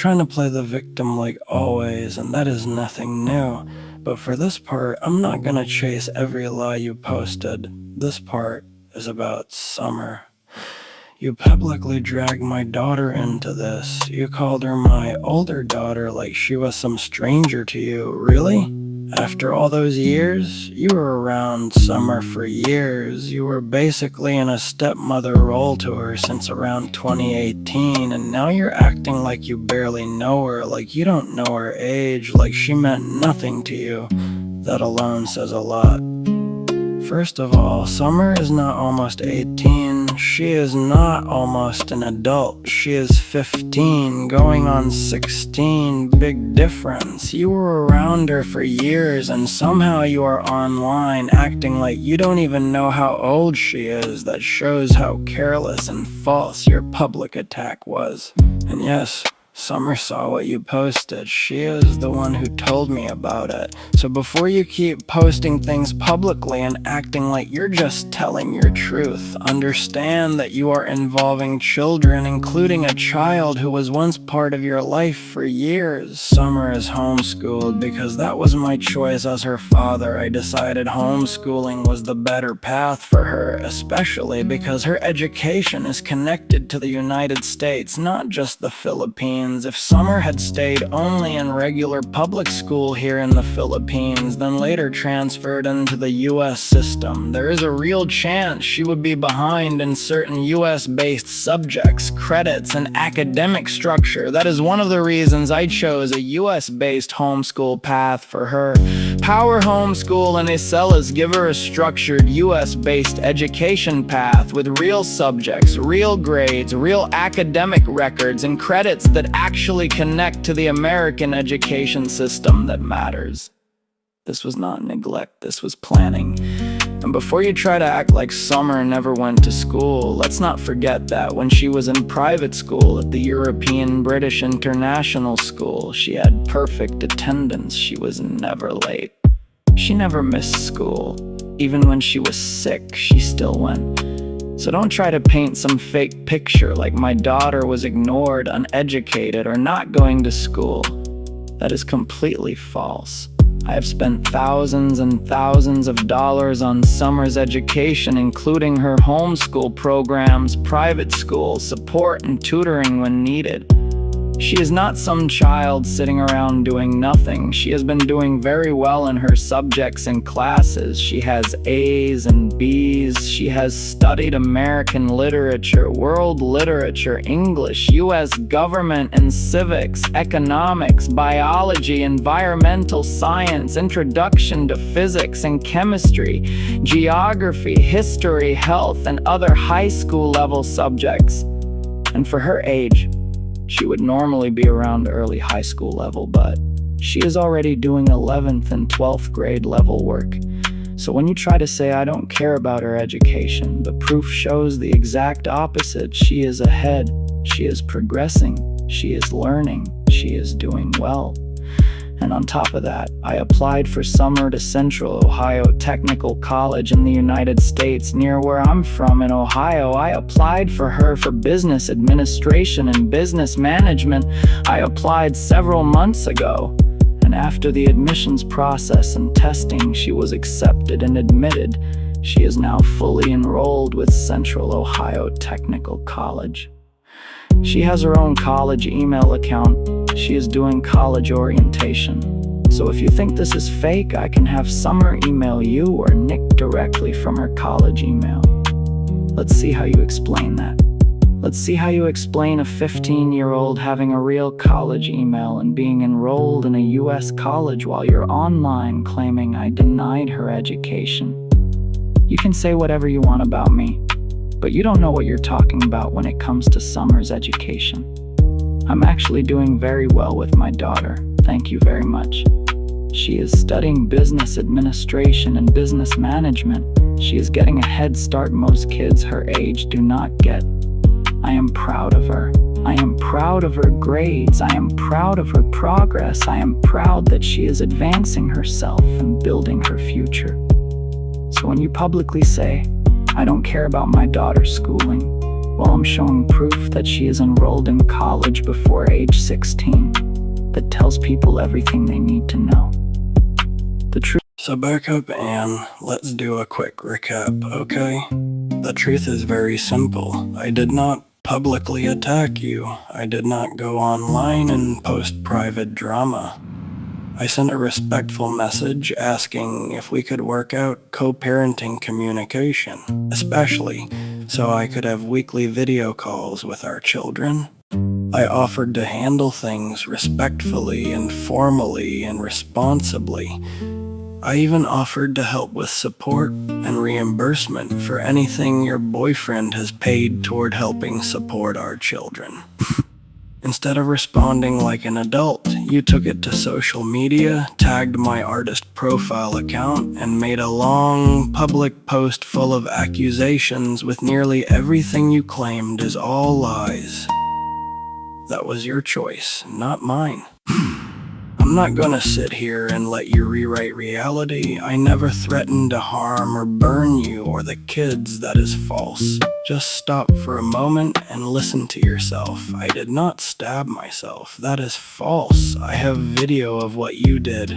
trying to play the victim like always, and that is nothing new. But for this part, I'm not gonna chase every lie you posted. This part is about Summer. You publicly dragged my daughter into this. You called her my older daughter like she was some stranger to you. Really? After all those years? You were around Summer for years. You were basically in a stepmother role to her since around 2018, and now you're acting like you barely know her, like you don't know her age, like she meant nothing to you. That alone says a lot. First of all, Summer is not almost 18. She is not almost an adult. She is 15, going on 16. Big difference. You were around her for years, and somehow you are online acting like you don't even know how old she is. That shows how careless and false your public attack was. And yes, Summer saw what you posted. She is the one who told me about it. So before you keep posting things publicly and acting like you're just telling your truth, understand that you are involving children, including a child who was once part of your life for years. Summer is homeschooled because that was my choice as her father. I decided homeschooling was the better path for her, especially because her education is connected to the United States, not just the Philippines. If Summer had stayed only in regular public school here in the Philippines, then later transferred into the US system, there is a real chance she would be behind in certain US-based subjects, credits, and academic structure. That is one of the reasons I chose a US-based homeschool path for her. Power Homeschool and Iselas give her a structured US-based education path with real subjects, real grades, real academic records, and credits that actually connect to the American education system that matters. This was not neglect, this was planning. And before you try to act like Summer never went to school, let's not forget that when she was in private school at the European British International School, she had perfect attendance. She was never late. She never missed school. Even when she was sick, she still went. So don't try to paint some fake picture like my daughter was ignored, uneducated, or not going to school. That is completely false. I have spent thousands and thousands of dollars on Summer's education, including her homeschool programs, private school, support, and tutoring when needed. She is not some child sitting around doing nothing. She has been doing very well in her subjects and classes. She has A's and B's. She has studied American literature, world literature, English, US government and civics, economics, biology, environmental science, introduction to physics and chemistry, geography, history, health, and other high school level subjects. And for her age, she would normally be around early high school level, but she is already doing 11th and 12th grade level work. So when you try to say I don't care about her education, the proof shows the exact opposite. She is ahead, she is progressing, she is learning, she is doing well. And on top of that, I applied for Summer to Central Ohio Technical College in the United States, near where I'm from in Ohio. I applied for her for business administration and business management. I applied several months ago, and after the admissions process and testing, she was accepted and admitted. She is now fully enrolled with Central Ohio Technical College. She has her own college email account. She is doing college orientation. So if you think this is fake, I can have Summer email you or Nick directly from her college email. Let's see how you explain that. Let's see how you explain a 15-year-old having a real college email and being enrolled in a US college while you're online claiming I denied her education. You can say whatever you want about me, but you don't know what you're talking about when it comes to Summer's education. I'm actually doing very well with my daughter. Thank you very much. She is studying business administration and business management. She is getting a head start most kids her age do not get. I am proud of her. I am proud of her grades. I am proud of her progress. I am proud that she is advancing herself and building her future. So when you publicly say, I don't care about my daughter's schooling, Well, I'm showing proof that she is enrolled in college before age 16 that tells people everything they need to know. The truth. So back up, Anne. Let's do a quick recap, okay? The truth is very simple. I did not publicly attack you. I did not go online and post private drama. I sent a respectful message asking if we could work out co-parenting communication, especially so I could have weekly video calls with our children. I offered to handle things respectfully and formally and responsibly. I even offered to help with support and reimbursement for anything your boyfriend has paid toward helping support our children. Instead of responding like an adult, you took it to social media, tagged my artist profile account, and made a long public post full of accusations with nearly everything you claimed is all lies. That was your choice, not mine. I'm not gonna sit here and let you rewrite reality. I never threatened to harm or burn you or the kids. That is false. Just stop for a moment and listen to yourself. I did not stab myself. That is false. I have video of what you did.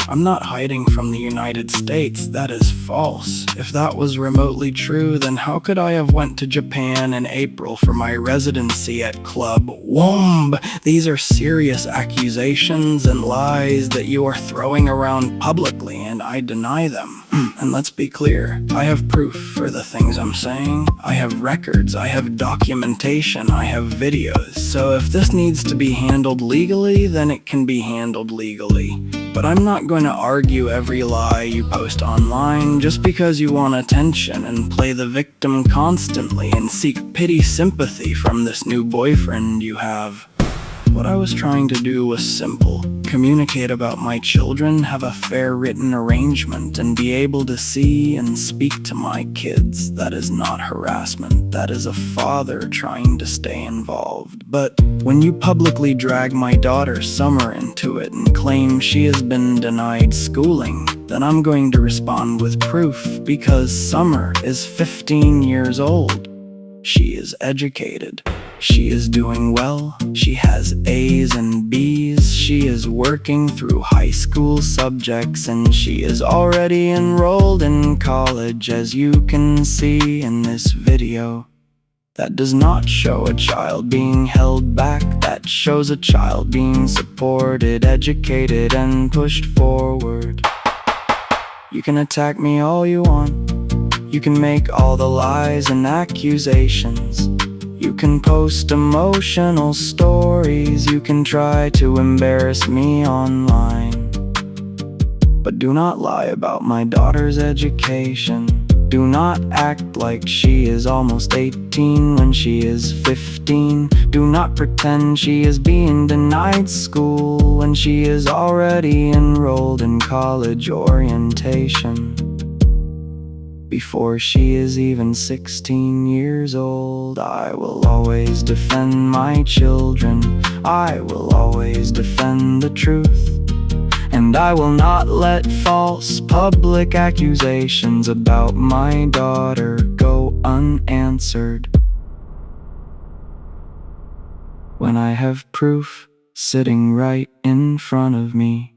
I'm not hiding from the United States. That is false. If that was remotely true, then how could I have went to Japan in April for my residency at Club Womb? These are serious accusations and lies that you are throwing around publicly, and I deny them. And let's be clear, I have proof for the things I'm saying. I have records, I have documentation, I have videos. So if this needs to be handled legally, then it can be handled legally. But I'm not going to argue every lie you post online just because you want attention and play the victim constantly and seek pity sympathy from this new boyfriend you have. What I was trying to do was simple. Communicate about my children, have a fair written arrangement, and be able to see and speak to my kids. That is not harassment. That is a father trying to stay involved. But when you publicly drag my daughter Summer into it and claim she has been denied schooling, then I'm going to respond with proof, because Summer is 15 years old. She is educated. She is doing well. She has A's and B's. She is working through high school subjects, and she is already enrolled in college, as you can see in this video. That does not show a child being held back. That shows a child being supported, educated, and pushed forward. You can attack me all you want. You can make all the lies and accusations. You can post emotional stories. You can try to embarrass me online. But do not lie about my daughter's education. Do not act like she is almost 18 when she is 15. Do not pretend she is being denied school when she is already enrolled in college orientation. Before she is even 16 years old, I will always defend my children. I will always defend the truth. And I will not let false public accusations about my daughter go unanswered. When I have proof sitting right in front of me.